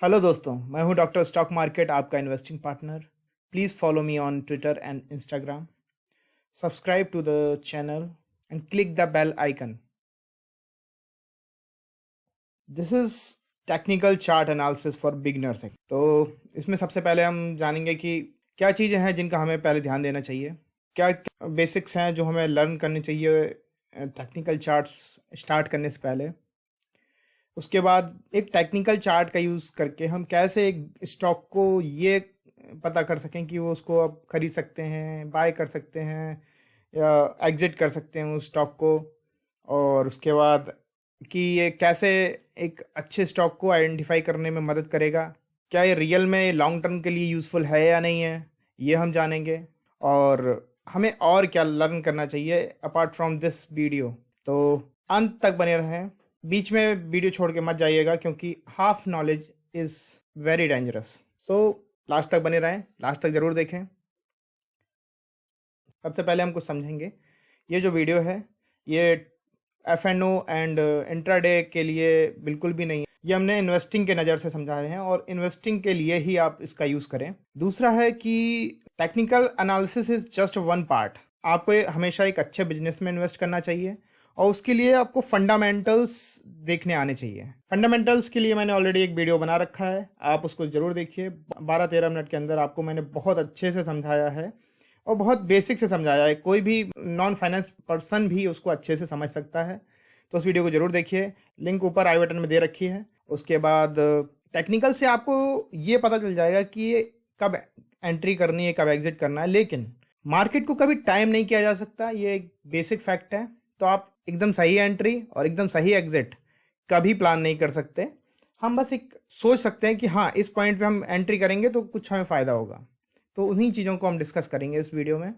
Hello दोस्तों, मैं हूं डॉक्टर स्टॉक मार्केट, आपका investing partner. Please follow me on Twitter and Instagram. Subscribe to the channel and click the bell icon. This is technical chart analysis for beginners. तो इसमें सबसे पहले हम जानेंगे कि क्या चीज़ें हैं जिनका हमें पहले ध्यान देना चाहिए, क्या बेसिक्स हैं जो हमें लर्न करनी चाहिए टेक्निकल चार्ट्स स्टार्ट करने से पहले। उसके बाद एक टेक्निकल चार्ट का यूज़ करके हम कैसे एक स्टॉक को ये पता कर सकें कि वो उसको आप खरीद सकते हैं, बाय कर सकते हैं या एग्जिट कर सकते हैं उस स्टॉक को। और उसके बाद कि ये कैसे एक अच्छे स्टॉक को आइडेंटिफाई करने में मदद करेगा, क्या ये रियल में लॉन्ग टर्म के लिए यूज़फुल है या नहीं है, ये हम जानेंगे। और हमें और क्या लर्न करना चाहिए अपार्ट फ्रॉम दिस वीडियो। तो अंत तक बने रहें, बीच में वीडियो छोड़ के मत जाइएगा क्योंकि half knowledge is very dangerous. So last तक बने रहें, लास्ट तक ज़रूर देखें। सबसे पहले हम कुछ समझेंगे। ये जो वीडियो है ये एफ.एन.ओ एंड इंट्राडे के लिए बिल्कुल भी नहीं है। ये हमने इन्वेस्टिंग के नज़र से समझाए हैं और इन्वेस्टिंग के लिए ही आप इसका यूज़ करें। दूसरा है कि technical analysis is just one part. आपको हमेशा एक अच्छे बिजनेस में इन्वेस्ट करना चाहिए और उसके लिए आपको फंडामेंटल्स देखने आने चाहिए। फंडामेंटल्स के लिए मैंने ऑलरेडी एक वीडियो बना रखा है, आप उसको ज़रूर देखिए। 12-13 मिनट के अंदर आपको मैंने बहुत अच्छे से समझाया है और बहुत बेसिक से समझाया है। कोई भी नॉन फाइनेंस पर्सन भी उसको अच्छे से समझ सकता है। तो उस वीडियो को ज़रूर देखिए, लिंक ऊपर आई बटन में दे रखी है। उसके बाद टेक्निकल से आपको ये पता चल जाएगा कि ये कब एंट्री करनी है, कब एग्जिट करना है। लेकिन मार्केट को कभी टाइम नहीं किया जा सकता, ये एक बेसिक फैक्ट है। तो आप एकदम सही एंट्री और एकदम सही एग्जिट कभी प्लान नहीं कर सकते। हम बस एक सोच सकते हैं कि हाँ, इस पॉइंट पे हम एंट्री करेंगे तो कुछ हमें फ़ायदा होगा। तो उन्हीं चीज़ों को हम डिस्कस करेंगे इस वीडियो में।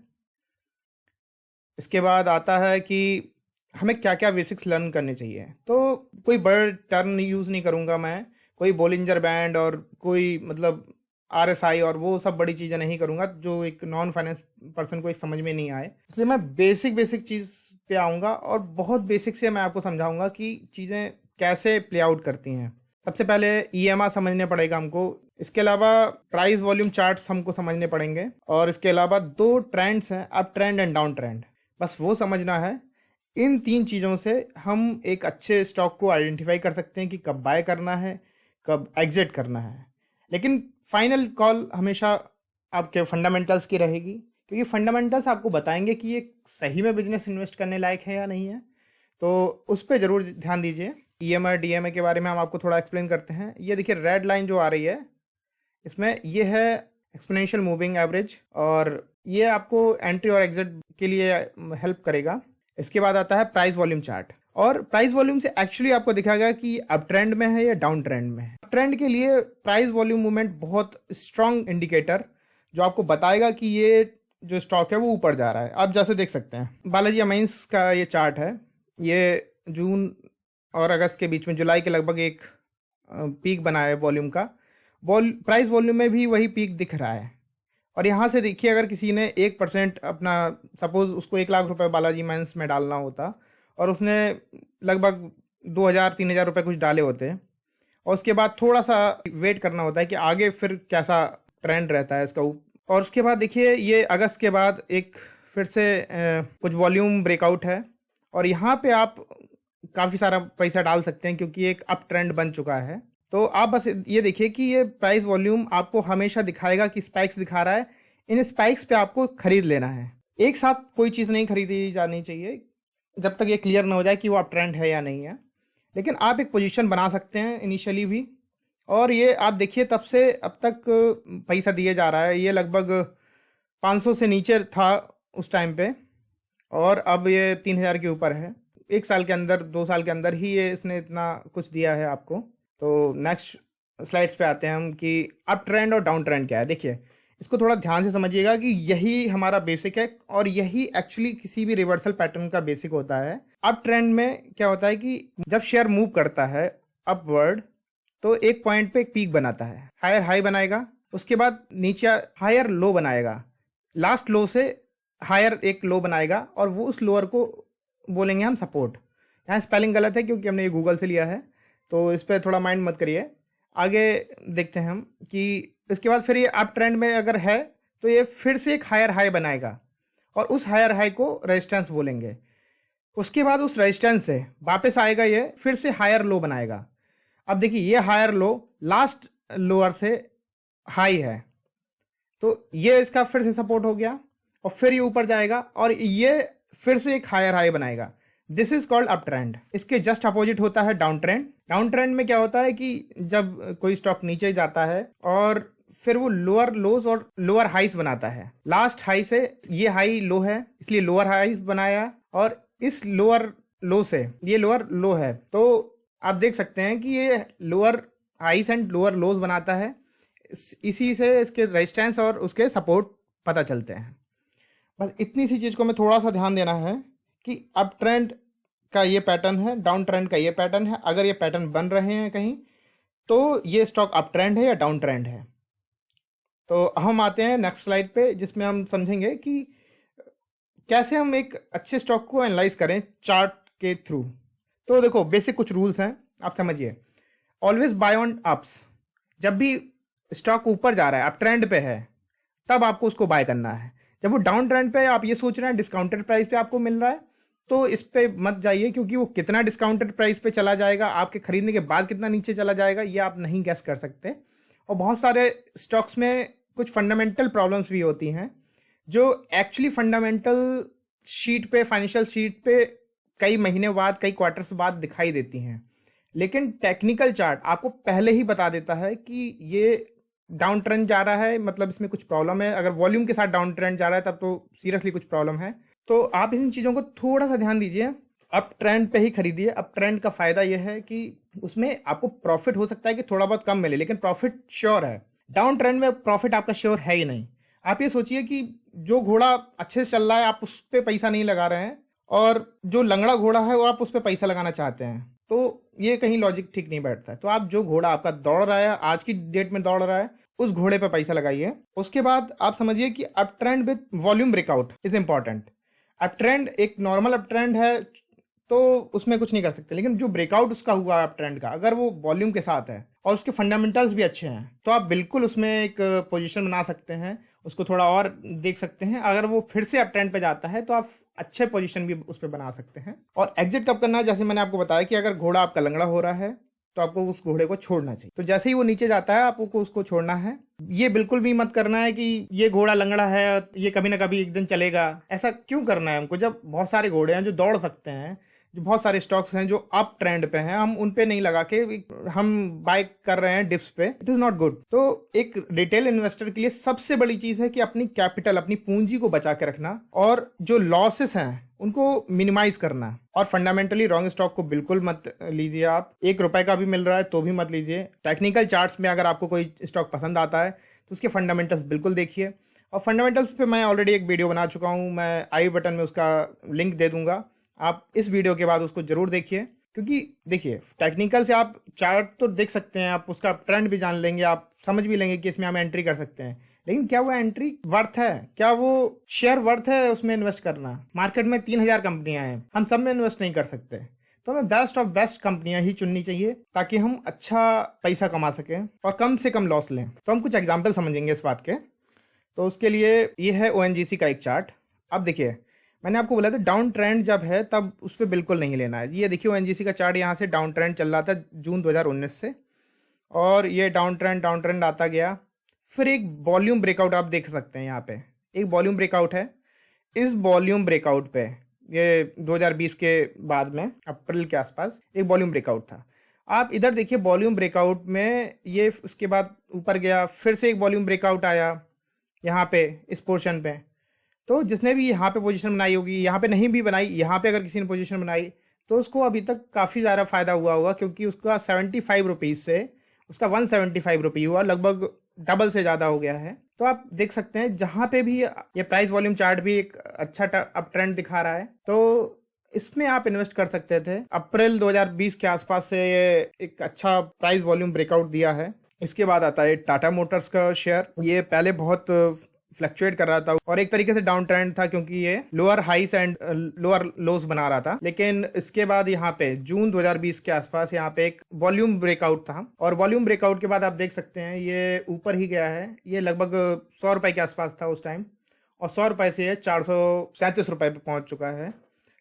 इसके बाद आता है कि हमें क्या क्या बेसिक्स लर्न करने चाहिए। तो कोई बड़े टर्म यूज़ नहीं करूँगा मैं, कोई बोलिंजर बैंड और कोई मतलब RSI और वो सब बड़ी चीज़ें नहीं करूँगा जो एक नॉन फाइनेंस पर्सन को एक समझ में नहीं आए। इसलिए मैं बेसिक बेसिक चीज़ पे आऊँगा और बहुत बेसिक से मैं आपको समझाऊँगा कि चीज़ें कैसे प्ले आउट करती हैं। सबसे पहले EMI समझने पड़ेगा हमको। इसके अलावा प्राइस वॉल्यूम चार्ट्स हमको समझने पड़ेंगे और इसके अलावा 2 ट्रेंड्स हैं, up trend and down trend, बस वो समझना है। इन 3 चीज़ों से हम एक अच्छे स्टॉक को आइडेंटिफाई कर सकते हैं कि कब बाय करना है, कब एग्जिट करना है। लेकिन फाइनल कॉल हमेशा आपके फंडामेंटल्स की रहेगी, क्योंकि फंडामेंटल्स आपको बताएंगे कि ये सही में बिजनेस इन्वेस्ट करने लायक है या नहीं है। तो उस पर ज़रूर ध्यान दीजिए। EMI DMA के बारे में हम आपको थोड़ा एक्सप्लेन करते हैं। ये देखिए रेड लाइन जो आ रही है इसमें ये है एक्सपोनेंशियल मूविंग एवरेज और ये आपको एंट्री और एग्जिट के लिए हेल्प करेगा। इसके बाद आता है प्राइस वॉल्यूम चार्ट और प्राइस वॉल्यूम से एक्चुअली आपको दिखाएगा कि अप ट्रेंड में है या डाउन ट्रेंड में है। ट्रेंड के लिए प्राइस वॉल्यूम मूवमेंट बहुत स्ट्रांग इंडिकेटर जो आपको बताएगा कि ये जो स्टॉक है वो ऊपर जा रहा है। आप जैसे देख सकते हैं बालाजी अमाइंस का ये चार्ट है, ये जून और अगस्त के बीच में जुलाई के लगभग एक पीक बना है वॉल्यूम का। प्राइस वॉल्यूम में भी वही पीक दिख रहा है। और यहाँ से देखिए, अगर किसी ने 1% अपना, सपोज उसको 1 लाख रुपए बालाजी माइंस में डालना होता और उसने लगभग 2,000-3,000 रुपये कुछ डाले होते और उसके बाद थोड़ा सा वेट करना होता है कि आगे फिर कैसा ट्रेंड रहता है इसका। और उसके बाद देखिए ये अगस्त के बाद एक फिर से कुछ वॉल्यूम ब्रेकआउट है और यहाँ पे आप काफ़ी सारा पैसा डाल सकते हैं क्योंकि एक अप ट्रेंड बन चुका है। तो आप बस ये देखिए कि ये प्राइस वॉल्यूम आपको हमेशा दिखाएगा कि स्पाइक्स दिखा रहा है। इन स्पाइक्स पे आपको खरीद लेना है। एक साथ कोई चीज़ नहीं खरीदी जानी चाहिए जब तक ये क्लियर ना हो जाए कि वो अप ट्रेंड है या नहीं है। लेकिन आप एक पोजीशन बना सकते हैं इनिशियली भी। और ये आप देखिए तब से अब तक पैसा दिए जा रहा है। ये लगभग 500 से नीचे था उस टाइम पे और अब ये 3,000 के ऊपर है। 1 साल के अंदर, 2 साल के अंदर ही ये इसने इतना कुछ दिया है आपको। तो नेक्स्ट स्लाइड्स पे आते हैं हम कि अप ट्रेंड और डाउन ट्रेंड क्या है। देखिए इसको थोड़ा ध्यान से समझिएगा कि यही हमारा बेसिक है और यही एक्चुअली किसी भी रिवर्सल पैटर्न का बेसिक होता है। अप ट्रेंड में क्या होता है कि जब शेयर मूव करता है अपवर्ड तो एक पॉइंट पे एक पीक बनाता है, हायर हाई बनाएगा, उसके बाद नीचे हायर लो बनाएगा, लास्ट लो से हायर एक लो बनाएगा और वो उस लोअर को बोलेंगे हम सपोर्ट। यहाँ स्पेलिंग गलत है क्योंकि हमने ये गूगल से लिया है, तो इस पर थोड़ा माइंड मत करिए। आगे देखते हैं हम कि इसके बाद फिर ये अप ट्रेंड में अगर है तो ये फिर से एक हायर हाई बनाएगा और उस हायर हाई को रेजिस्टेंस बोलेंगे। उसके बाद उस रेजिस्टेंस से वापस आएगा, ये फिर से हायर लो बनाएगा। अब देखिए ये हायर लो लास्ट लोअर से हाई है, तो ये इसका फिर से सपोर्ट हो गया और फिर ये ऊपर जाएगा और ये फिर से एक हायर हाई बनाएगा। This is called up trend. इसके जस्ट अपोजिट होता है डाउन ट्रेंड। डाउन ट्रेंड में क्या होता है कि जब कोई स्टॉक नीचे जाता है और फिर वो लोअर लोज और लोअर हाइस बनाता है। लास्ट हाई से ये हाई लो है इसलिए लोअर हाइस बनाया और इस लोअर लो से ये लोअर लो है, तो आप देख सकते हैं कि ये लोअर हाइस एंड लोअर लोज बनाता है। इसी से इसके रेजिस्टेंस और उसके सपोर्ट पता चलते हैं। बस इतनी सी चीज़ को मैं थोड़ा सा ध्यान देना है कि अप ट्रेंड का ये पैटर्न है, डाउन ट्रेंड का ये पैटर्न है। अगर ये पैटर्न बन रहे हैं कहीं तो ये स्टॉक अप ट्रेंड है या डाउन ट्रेंड है। तो हम आते हैं नेक्स्ट स्लाइड पे, जिसमें हम समझेंगे कि कैसे हम एक अच्छे स्टॉक को एनालाइज करें चार्ट के थ्रू। तो देखो बेसिक कुछ रूल्स हैं, आप समझिए। Always buy on ups. जब भी स्टॉक ऊपर जा रहा है, अप ट्रेंड पे है, तब आपको उसको बाय करना है। जब वो डाउन ट्रेंड पे आप ये सोच रहे हैं डिस्काउंटेड प्राइस पे आपको मिल रहा है, तो इस पे मत जाइए, क्योंकि वो कितना डिस्काउंटेड प्राइस पे चला जाएगा, आपके खरीदने के बाद कितना नीचे चला जाएगा, ये आप नहीं गैस कर सकते। और बहुत सारे स्टॉक्स में कुछ फंडामेंटल प्रॉब्लम्स भी होती हैं जो एक्चुअली फंडामेंटल शीट पे, फाइनेंशियल शीट पे कई महीने बाद, कई क्वार्टर्स बाद दिखाई देती हैं। लेकिन टेक्निकल चार्ट आपको पहले ही बता देता है कि ये डाउन ट्रेंड जा रहा है, मतलब इसमें कुछ प्रॉब्लम है। अगर वॉल्यूम के साथ डाउन ट्रेंड जा रहा है तब तो सीरियसली कुछ प्रॉब्लम है। तो आप इन चीज़ों को थोड़ा सा ध्यान दीजिए। अप ट्रेंड पे ही खरीदिए। अप ट्रेंड का फायदा यह है कि उसमें आपको प्रॉफिट हो सकता है कि थोड़ा बहुत कम मिले, लेकिन प्रॉफिट श्योर है। डाउन ट्रेंड में प्रॉफिट आपका श्योर है ही नहीं। आप ये सोचिए कि जो घोड़ा अच्छे से चल रहा है आप उस पर पैसा नहीं लगा रहे हैं, और जो लंगड़ा घोड़ा है वो आप उस पर पैसा लगाना चाहते हैं, तो ये कहीं लॉजिक ठीक नहीं बैठता है। तो आप जो घोड़ा आपका दौड़ रहा है, आज की डेट में दौड़ रहा है, उस घोड़े पे पैसा लगाइए। उसके बाद आप समझिए कि up trend with volume breakout is important. Up trend एक नॉर्मल अप ट्रेंड है तो उसमें कुछ नहीं कर सकते, लेकिन जो ब्रेकआउट उसका हुआ अप ट्रेंड का, अगर वो वॉल्यूम के साथ है और उसके फंडामेंटल्स भी अच्छे हैं, तो आप बिल्कुल उसमें एक पोजीशन बना सकते हैं, उसको थोड़ा और देख सकते हैं। अगर वो फिर से अप ट्रेंड पे जाता है तो आप अच्छे पोजीशन भी उस पर बना सकते हैं। और एग्जिट कब करना है, जैसे मैंने आपको बताया कि अगर घोड़ा आपका लंगड़ा हो रहा है तो आपको उस घोड़े को छोड़ना चाहिए। तो जैसे ही वो नीचे जाता है आपको उसको छोड़ना है। ये बिल्कुल भी मत करना है कि ये घोड़ा लंगड़ा है, ये कभी ना कभी एक दिन चलेगा। ऐसा क्यों करना है हमको, जब बहुत सारे घोड़े हैं जो दौड़ सकते हैं, जो बहुत सारे स्टॉक्स हैं जो अप ट्रेंड पे हैं, हम उन पे नहीं लगा के हम बाय कर रहे हैं डिप्स पे। It is not good. तो एक रिटेल इन्वेस्टर के लिए सबसे बड़ी चीज है कि अपनी कैपिटल, अपनी पूंजी को बचा के रखना और जो लॉसेस हैं उनको मिनिमाइज करना। और फंडामेंटली रॉन्ग स्टॉक को बिल्कुल मत लीजिए। आप ₹1 का भी मिल रहा है तो भी मत लीजिए। टेक्निकल चार्ट्स में अगर आपको कोई स्टॉक पसंद आता है तो उसके फंडामेंटल्स बिल्कुल देखिए। और फंडामेंटल्स पे मैं ऑलरेडी एक वीडियो बना चुका हूँ, मैं आई बटन में उसका लिंक दे दूंगा, आप इस वीडियो के बाद उसको जरूर देखिए। क्योंकि देखिए टेक्निकल से आप चार्ट तो देख सकते हैं, आप उसका ट्रेंड भी जान लेंगे, आप समझ भी लेंगे कि इसमें हम एंट्री कर सकते हैं, लेकिन क्या वो एंट्री वर्थ है, क्या वो शेयर वर्थ है उसमें इन्वेस्ट करना। मार्केट में 3000 कंपनियां हैं, हम सब में इन्वेस्ट नहीं कर सकते। तो हमें बेस्ट ऑफ बेस्ट कंपनियां ही चुननी चाहिए ताकि हम अच्छा पैसा कमा सकें और कम से कम लॉस लें। तो हम कुछ एग्जाम्पल समझेंगे इस बात के। तो उसके लिए ये है ONGC का एक चार्ट। अब देखिए मैंने आपको बोला था डाउन ट्रेंड जब है तब उस पर बिल्कुल नहीं लेना है। ये देखिए ONGC का चार्ट, यहाँ से डाउन ट्रेंड चल रहा था जून 2019 से, और ये डाउन ट्रेंड आता गया। फिर एक वॉल्यूम ब्रेकआउट आप देख सकते हैं, यहाँ पे एक वॉल्यूम ब्रेकआउट है। इस वॉल्यूम ब्रेकआउट पे ये 2020 के बाद में अप्रैल के आसपास एक वॉल्यूम ब्रेकआउट था। आप इधर देखिए वॉल्यूम ब्रेकआउट में ये उसके बाद ऊपर गया, फिर से एक वॉल्यूम ब्रेकआउट आया यहाँ पे इस पोर्शन पे। तो जिसने भी यहाँ पे पोजीशन बनाई होगी, यहाँ पे नहीं भी बनाई, यहाँ पे अगर किसी ने पोजीशन बनाई तो उसको अभी तक काफ़ी ज़्यादा फायदा हुआ होगा, क्योंकि उसका 75 रुपीज़ से उसका 175 रुपये हुआ, लगभग डबल से ज़्यादा हो गया है। तो आप देख सकते हैं जहाँ पे भी ये प्राइस वॉल्यूम चार्ट भी एक अच्छा अप ट्रेंड दिखा रहा है, तो इसमें आप इन्वेस्ट कर सकते थे। अप्रैल 2020 के आसपास से ये एक अच्छा प्राइस वॉल्यूम ब्रेकआउट दिया है। इसके बाद आता है टाटा मोटर्स का शेयर। ये पहले बहुत फ्लक्चुएट कर रहा था और एक तरीके से डाउन ट्रेंड था, क्योंकि ये लोअर हाइस एंड लोअर लोज बना रहा था। लेकिन इसके बाद यहाँ पे जून 2020 के आसपास यहाँ पे एक वॉल्यूम ब्रेकआउट था, और वॉल्यूम ब्रेकआउट के बाद आप देख सकते हैं ये ऊपर ही गया है। ये लगभग 100 रुपए के आसपास था उस टाइम, और 100 रुपए से ये 437 रुपए पे पहुंच चुका है।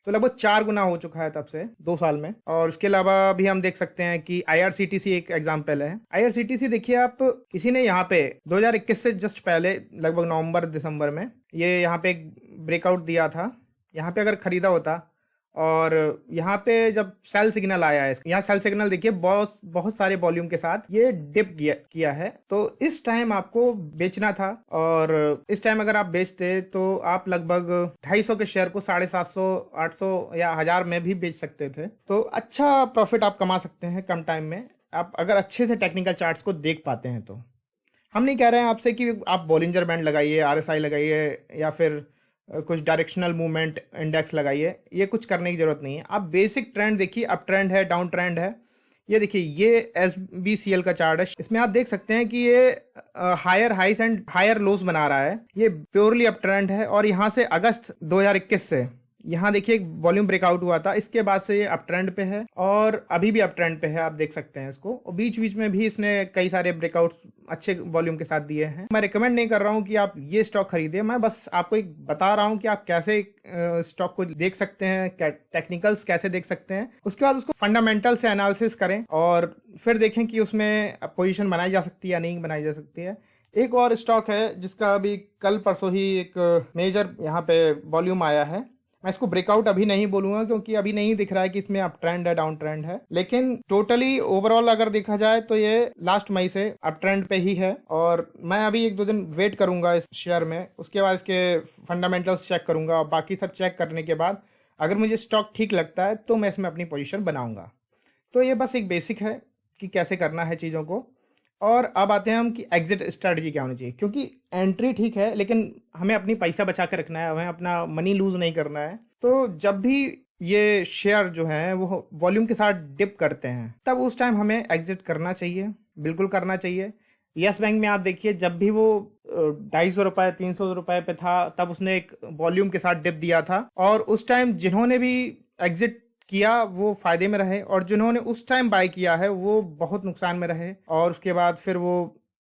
तो लगभग 4 गुना हो चुका है तब से 2 साल में। और इसके अलावा भी हम देख सकते हैं कि IRCTC एक एग्जाम्पल है। IRCTC देखिए, आप किसी ने यहाँ पे 2021 से जस्ट पहले लगभग नवंबर दिसंबर में ये यहाँ पे एक ब्रेकआउट दिया था। यहाँ पे अगर खरीदा होता, और यहाँ पे जब सेल सिग्नल आया है, यहाँ सेल सिग्नल देखिए बहुत सारे वॉल्यूम के साथ ये डिप किया है। तो इस टाइम आपको बेचना था, और इस टाइम अगर आप बेचते तो आप लगभग 250 के शेयर को 750, 800 या 1000 में भी बेच सकते थे। तो अच्छा प्रॉफिट आप कमा सकते हैं कम टाइम में, आप अगर अच्छे से टेक्निकल चार्ट्स को देख पाते हैं तो। हम नहीं कह रहे हैं आपसे कि आप बॉलिंजर बैंड लगाइए, RSI लगाइए, या फिर कुछ डायरेक्शनल मूवमेंट इंडेक्स लगाइए, ये कुछ करने की जरूरत नहीं है। आप बेसिक ट्रेंड देखिए, अप ट्रेंड है, डाउन ट्रेंड है। ये देखिए, ये SBCL का चार्ट है। इसमें आप देख सकते हैं कि ये हायर हाइस एंड हायर लोस बना रहा है। ये प्योरली अप ट्रेंड है, और यहाँ से अगस्त 2021 से यहाँ देखिए एक वॉल्यूम ब्रेकआउट हुआ था, इसके बाद से ये अप ट्रेंड पे है, और अभी भी अप ट्रेंड पे है, आप देख सकते हैं इसको। और बीच बीच में भी इसने कई सारे ब्रेकआउट्स अच्छे वॉल्यूम के साथ दिए हैं। मैं रिकमेंड नहीं कर रहा हूं कि आप ये स्टॉक खरीदें, मैं बस आपको एक बता रहा हूं कि आप कैसे स्टॉक को देख सकते हैं, टेक्निकल्स कैसे देख सकते हैं। उसके बाद उसको फंडामेंटल से एनालिसिस करें, और फिर देखें कि उसमें पोजीशन बनाई जा सकती है या नहीं बनाई जा सकती है। एक और स्टॉक है जिसका अभी कल परसों ही एक मेजर यहाँ पे वॉल्यूम आया है। मैं इसको ब्रेकआउट अभी नहीं बोलूंगा, क्योंकि अभी नहीं दिख रहा है कि इसमें अप ट्रेंड है, डाउन ट्रेंड है। लेकिन टोटली ओवरऑल अगर देखा जाए तो ये लास्ट मई से अप ट्रेंड पे ही है, और मैं अभी 1-2 दिन वेट करूंगा इस शेयर में। उसके बाद इसके फंडामेंटल्स चेक करूंगा, और बाकी सब चेक करने के बाद अगर मुझे स्टॉक ठीक लगता है तो मैं इसमें अपनी पोजिशन बनाऊंगा। तो ये बस एक बेसिक है कि कैसे करना है चीज़ों को। और अब आते हैं हम कि एग्जिट स्ट्रेटजी क्या होनी चाहिए, क्योंकि एंट्री ठीक है, लेकिन हमें अपनी पैसा बचा के रखना है, हमें अपना मनी लूज नहीं करना है। तो जब भी ये शेयर जो है वो वॉल्यूम के साथ डिप करते हैं, तब उस टाइम हमें एग्जिट करना चाहिए, बिल्कुल करना चाहिए। यस बैंक में आप देखिए, जब भी वो 250 रुपए 300 रुपए पे था, तब उसने एक वॉल्यूम के साथ डिप दिया था, और उस टाइम जिन्होंने भी एग्जिट किया वो फायदे में रहे, और जिन्होंने उस टाइम बाय किया है वो बहुत नुकसान में रहे। और उसके बाद फिर वो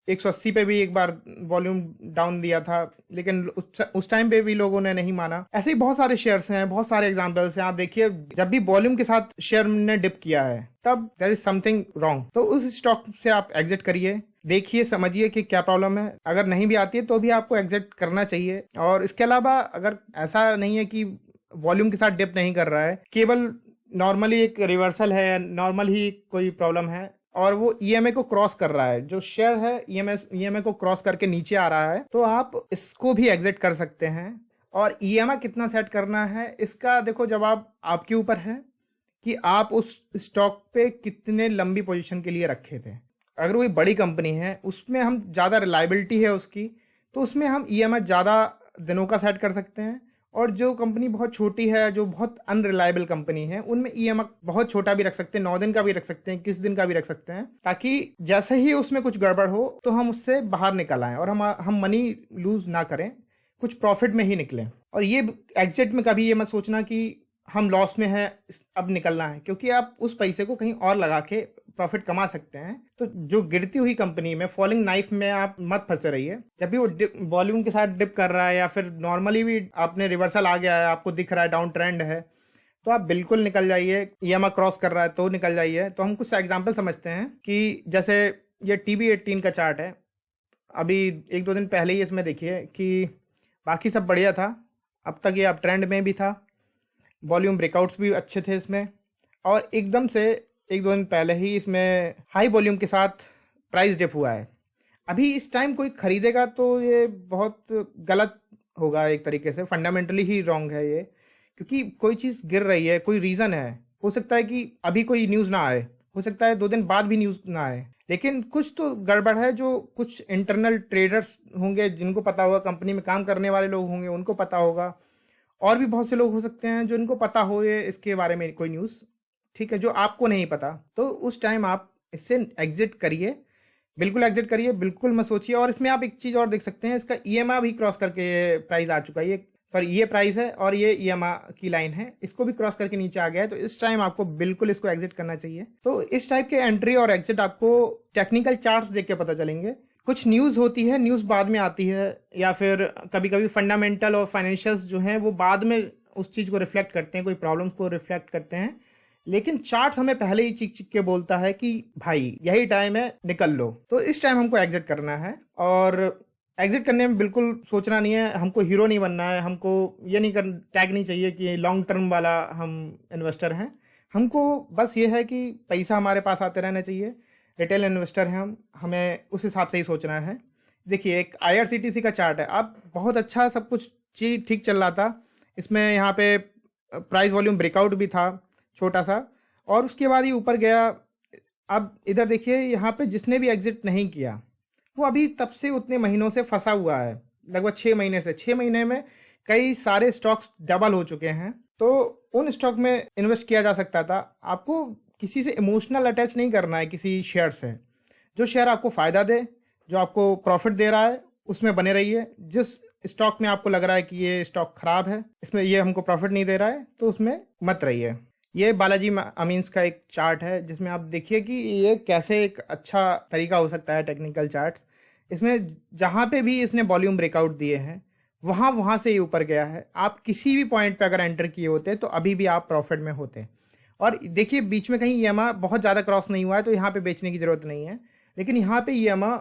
180 पे भी एक बार वॉल्यूम डाउन दिया था, लेकिन उस टाइम पे भी लोगों ने नहीं माना। ऐसे ही बहुत सारे शेयर्स हैं, बहुत सारे एग्जांपल्स हैं। आप देखिए, जब भी वॉल्यूम के साथ शेयर ने डिप किया है, तब देयर इज समथिंग रॉन्ग। तो उस स्टॉक से आप एग्जिट करिए, देखिए, समझिए कि क्या प्रॉब्लम है। अगर नहीं भी आती है तो भी आपको एग्जिट करना चाहिए। और इसके अलावा अगर ऐसा नहीं है कि वॉल्यूम के साथ डिप नहीं कर रहा है, केवल नॉर्मली एक रिवर्सल है, नॉर्मल ही कोई प्रॉब्लम है, और वो EMA को क्रॉस कर रहा है, जो शेयर है EMA को क्रॉस करके नीचे आ रहा है, तो आप इसको भी एग्जिट कर सकते हैं। और EMA कितना सेट करना है, इसका देखो जवाब आपके ऊपर है कि आप उस स्टॉक पे कितने लंबी पोजीशन के लिए रखे थे। अगर कोई बड़ी कंपनी है, उसमें हम ज़्यादा रिलायबिलिटी है उसकी, तो उसमें हम EMA ज़्यादा दिनों का सेट कर सकते हैं। और जो कंपनी बहुत छोटी है, जो बहुत अनरिलायबल कंपनी है, उनमें EMA बहुत छोटा भी रख सकते हैं, 9 दिन का भी रख सकते हैं, 21 दिन का भी रख सकते हैं, ताकि जैसे ही उसमें कुछ गड़बड़ हो तो हम उससे बाहर निकल आएं, और हम मनी लूज ना करें, कुछ प्रॉफिट में ही निकलें। और ये एग्जिट में कभी ये मत सोचना कि हम लॉस में हैं, अब निकलना है, क्योंकि आप उस पैसे को कहीं और लगा के प्रॉफिट कमा सकते हैं। तो जो गिरती हुई कंपनी में, फॉलिंग नाइफ में आप मत फंसे रहिए। जब भी वो वॉल्यूम के साथ डिप कर रहा है, या फिर नॉर्मली भी आपने रिवर्सल आ गया है, आपको दिख रहा है डाउन ट्रेंड है, तो आप बिल्कुल निकल जाइए। EMA क्रॉस कर रहा है तो निकल जाइए। तो हम कुछ एग्जाम्पल समझते हैं कि जैसे ये TB18 का चार्ट है, अभी 1-2 दिन पहले ही इसमें देखिए कि बाकी सब बढ़िया था, अब तक ये अप ट्रेंड में भी था, वॉल्यूम ब्रेकआउट्स भी अच्छे थे इसमें, और एकदम से 1-2 दिन पहले ही इसमें हाई वॉल्यूम के साथ प्राइस डिप हुआ है। अभी इस टाइम कोई खरीदेगा तो ये बहुत गलत होगा, एक तरीके से फंडामेंटली ही रॉन्ग है ये, क्योंकि कोई चीज़ गिर रही है, कोई रीज़न है। हो सकता है कि अभी कोई न्यूज़ ना आए, हो सकता है 2 दिन बाद भी न्यूज़ ना आए, लेकिन कुछ तो गड़बड़ है। जो कुछ इंटरनल ट्रेडर्स होंगे जिनको पता होगा, कंपनी में काम करने वाले लोग होंगे उनको पता होगा, और भी बहुत से लोग हो सकते हैं जो इनको पता हो ये इसके बारे में कोई न्यूज़, ठीक है, जो आपको नहीं पता। तो उस टाइम आप इससे एग्जिट करिए। बिल्कुल एग्जिट करिए, बिल्कुल मत सोचिए। और इसमें आप एक चीज़ और देख सकते हैं, इसका ईएमआई भी क्रॉस करके प्राइस आ चुका है। ये सॉरी, ये प्राइस है और ये ईएमआई की लाइन है, इसको भी क्रॉस करके नीचे आ गया है। तो इस टाइम आपको बिल्कुल इसको एग्जिट करना चाहिए। तो इस टाइप के एंट्री और एग्जिट आपको टेक्निकल चार्ट्स देख के पता चलेंगे। कुछ न्यूज़ होती है, न्यूज़ बाद में आती है, या फिर कभी कभी फंडामेंटल और फाइनेंशियल्स जो हैं वो बाद में उस चीज़ को रिफ्लेक्ट करते हैं, कोई प्रॉब्लम्स को रिफ्लेक्ट करते हैं। लेकिन चार्ट्स हमें पहले ही चिक चिक के बोलता है कि भाई यही टाइम है, निकल लो। तो इस टाइम हमको एग्जिट करना है। और एग्जिट करने में बिल्कुल सोचना नहीं है, हमको हीरो नहीं बनना है, हमको ये नहीं कर टैग नहीं चाहिए कि लॉन्ग टर्म वाला हम इन्वेस्टर हैं। हमको बस ये है कि पैसा हमारे पास आते रहना चाहिए, रिटेल इन्वेस्टर हैं हम, हमें उस हिसाब से ही सोचना है। देखिए, एक IRCTC का चार्ट है, अब बहुत अच्छा सब कुछ चीज ठीक चल रहा था। इसमें यहाँ पे प्राइस वॉल्यूम ब्रेकआउट भी था छोटा सा, और उसके बाद ये ऊपर गया। अब इधर देखिए, यहाँ पे जिसने भी एग्जिट नहीं किया वो अभी तब से उतने महीनों से फंसा हुआ है, लगभग 6 महीने से। 6 महीने में कई सारे स्टॉक्स डबल हो चुके हैं। तो उन स्टॉक में इन्वेस्ट किया जा सकता था। आपको किसी से इमोशनल अटैच नहीं करना है, किसी शेयर से। जो शेयर आपको फ़ायदा दे, जो आपको प्रॉफिट दे रहा है, उसमें बने रहिए। जिस स्टॉक में आपको लग रहा है कि ये स्टॉक खराब है, इसमें ये हमको प्रॉफिट नहीं दे रहा है, तो उसमें मत रहिए। ये बालाजी अमीन्स का एक चार्ट है, जिसमें आप देखिए कि ये कैसे एक अच्छा तरीका हो सकता है टेक्निकल चार्ट। इसमें जहाँ पे भी इसने वॉल्यूम ब्रेकआउट दिए हैं, वहाँ से ये ऊपर गया है। आप किसी भी पॉइंट पे अगर एंटर किए होते तो अभी भी आप प्रॉफिट में होते। और देखिए, बीच में कहीं EMA बहुत ज़्यादा क्रॉस नहीं हुआ है, तो यहाँ पे बेचने की ज़रूरत नहीं है। लेकिन यहाँ पे EMA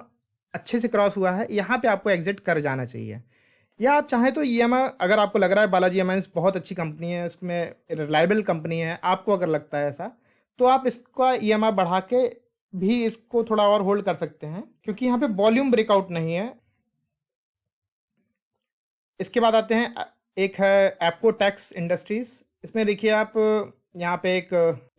अच्छे से क्रॉस हुआ है, यहाँ पे आपको एग्जिट कर जाना चाहिए। या आप चाहें तो EMA, अगर आपको लग रहा है बालाजी अमाइंस बहुत अच्छी कंपनी है, उसमें रिलायबल कंपनी है, आपको अगर लगता है ऐसा, तो आप इसका EMA बढ़ा के भी इसको थोड़ा और होल्ड कर सकते हैं, क्योंकि यहाँ पे वॉल्यूम ब्रेकआउट नहीं है। इसके बाद आते हैं, एक है एप्कोटेक्स इंडस्ट्रीज। इसमें देखिए आप, यहाँ पे एक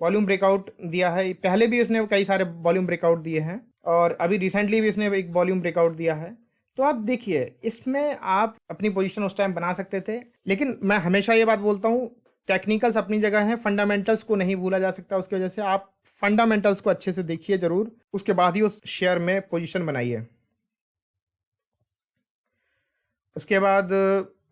वॉल्यूम ब्रेकआउट दिया है। पहले भी इसने कई सारे वॉल्यूम ब्रेकआउट दिए हैं, और अभी रिसेंटली भी इसने एक वॉल्यूम ब्रेकआउट दिया है। तो आप देखिए, इसमें आप अपनी पोजीशन उस टाइम बना सकते थे। लेकिन मैं हमेशा ये बात बोलता हूँ, टेक्निकल्स अपनी जगह हैं, फंडामेंटल्स को नहीं भूला जा सकता। उसकी वजह से आप फंडामेंटल्स को अच्छे से देखिए ज़रूर, उसके बाद ही उस शेयर में पोजीशन बनाइए। उसके बाद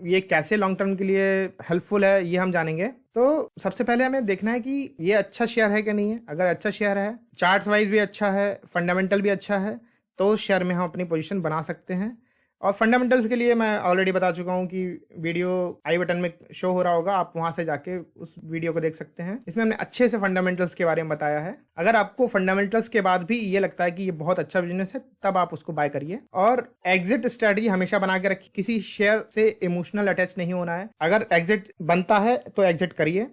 ये कैसे लॉन्ग टर्म के लिए हेल्पफुल है, ये हम जानेंगे। तो सबसे पहले हमें देखना है कि ये अच्छा शेयर है कि नहीं है। अगर अच्छा शेयर है, चार्ट्स वाइज भी अच्छा है, फंडामेंटल भी अच्छा है, तो उस शेयर में हम अपनी पोजीशन बना सकते हैं। और फंडामेंटल्स के लिए मैं ऑलरेडी बता चुका हूँ कि वीडियो आई बटन में शो हो रहा होगा, आप वहाँ से जाके उस वीडियो को देख सकते हैं। इसमें हमने अच्छे से फंडामेंटल्स के बारे में बताया है। अगर आपको फंडामेंटल्स के बाद भी ये लगता है कि ये बहुत अच्छा बिजनेस है, तब आप उसको बाय करिए। और एग्जिट स्ट्रेटजी हमेशा बना के रखिए, किसी शेयर से इमोशनल अटैच नहीं होना है। अगर एग्जिट बनता है तो एग्जिट करिए।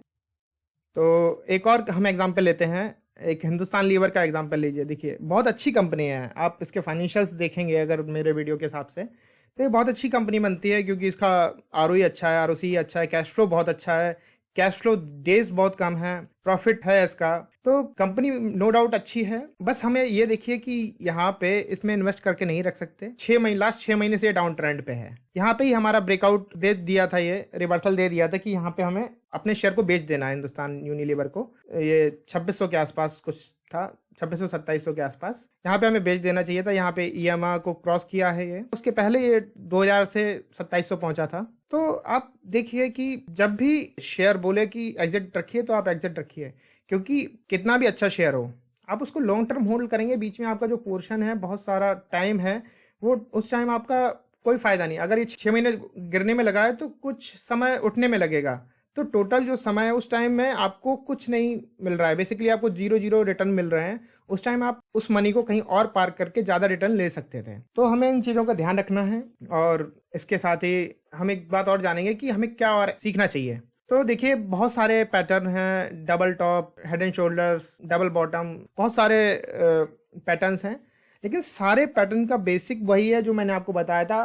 तो एक और हम एग्जाम्पल लेते हैं, एक हिंदुस्तान लीवर का एग्जांपल लीजिए। देखिए, बहुत अच्छी कंपनी है। आप इसके फाइनेंशियल्स देखेंगे अगर मेरे वीडियो के हिसाब से, तो ये बहुत अच्छी कंपनी बनती है, क्योंकि इसका ROE अच्छा है, ROCE अच्छा है, कैश फ्लो बहुत अच्छा है, कैश फ्लो डेज बहुत कम है, प्रॉफिट है इसका। तो कंपनी नो डाउट अच्छी है। बस हमें ये देखिए कि यहाँ पे इसमें इन्वेस्ट करके नहीं रख सकते। लास्ट 6 महीने से डाउन ट्रेंड पे है। यहाँ पे ही हमारा ब्रेकआउट दे दिया था, ये रिवर्सल दे दिया था कि यहाँ पे हमें अपने शेयर को बेच देना है, हिंदुस्तान यूनिलीवर को। ये 2600 के आसपास कुछ था, 2600-2700 के आसपास यहाँ पे हमें बेच देना चाहिए था। यहाँ पे EMA को क्रॉस किया है ये। उसके पहले ये 2000 से 2700 पहुंचा था। तो आप देखिए कि जब भी शेयर बोले कि एग्जिट रखिए, तो आप एग्जिट रखिए, क्योंकि कितना भी अच्छा शेयर हो, आप उसको लॉन्ग टर्म होल्ड करेंगे, बीच में आपका जो पोर्शन है, बहुत सारा टाइम है, वो उस टाइम आपका कोई फायदा नहीं। अगर ये 6 महीने गिरने में लगा है, तो कुछ समय उठने में लगेगा। तो टोटल जो समय है, उस टाइम में आपको कुछ नहीं मिल रहा है, बेसिकली आपको 0 रिटर्न मिल रहे हैं। उस टाइम आप उस मनी को कहीं और पार्क करके ज़्यादा रिटर्न ले सकते थे। तो हमें इन चीज़ों का ध्यान रखना है। और इसके साथ ही हम एक बात और जानेंगे कि हमें क्या और सीखना चाहिए। तो देखिए, बहुत सारे पैटर्न हैं, double top, head and shoulders, double bottom, बहुत सारे पैटर्न्स हैं। लेकिन सारे पैटर्न का बेसिक वही है जो मैंने आपको बताया था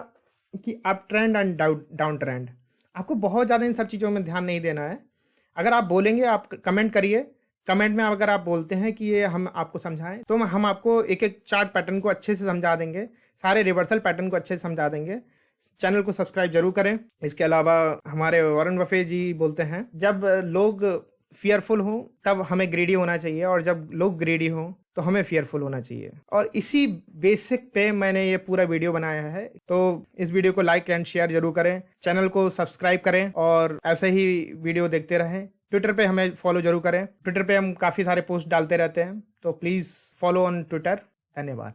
कि up trend and down trend. आपको बहुत ज़्यादा इन सब चीज़ों में ध्यान नहीं देना है। अगर आप बोलेंगे, आप कमेंट करिए, कमेंट में अगर आप बोलते हैं कि ये हम आपको समझाएं, तो हम आपको एक एक चार्ट पैटर्न को अच्छे से समझा देंगे, सारे रिवर्सल पैटर्न को अच्छे से समझा देंगे। चैनल को सब्सक्राइब जरूर करें। इसके अलावा हमारे वॉरेन बफे जी बोलते हैं, जब लोग फियरफुल हों तब हमें ग्रीडी होना चाहिए, और जब लोग ग्रीडी हों तो हमें fearful होना चाहिए। और इसी बेसिक पे मैंने ये पूरा वीडियो बनाया है। तो इस वीडियो को लाइक एंड शेयर जरूर करें, चैनल को सब्सक्राइब करें और ऐसे ही वीडियो देखते रहें। ट्विटर पे हमें फॉलो जरूर करें, ट्विटर पे हम काफ़ी सारे पोस्ट डालते रहते हैं, तो प्लीज़ फॉलो ऑन ट्विटर। धन्यवाद।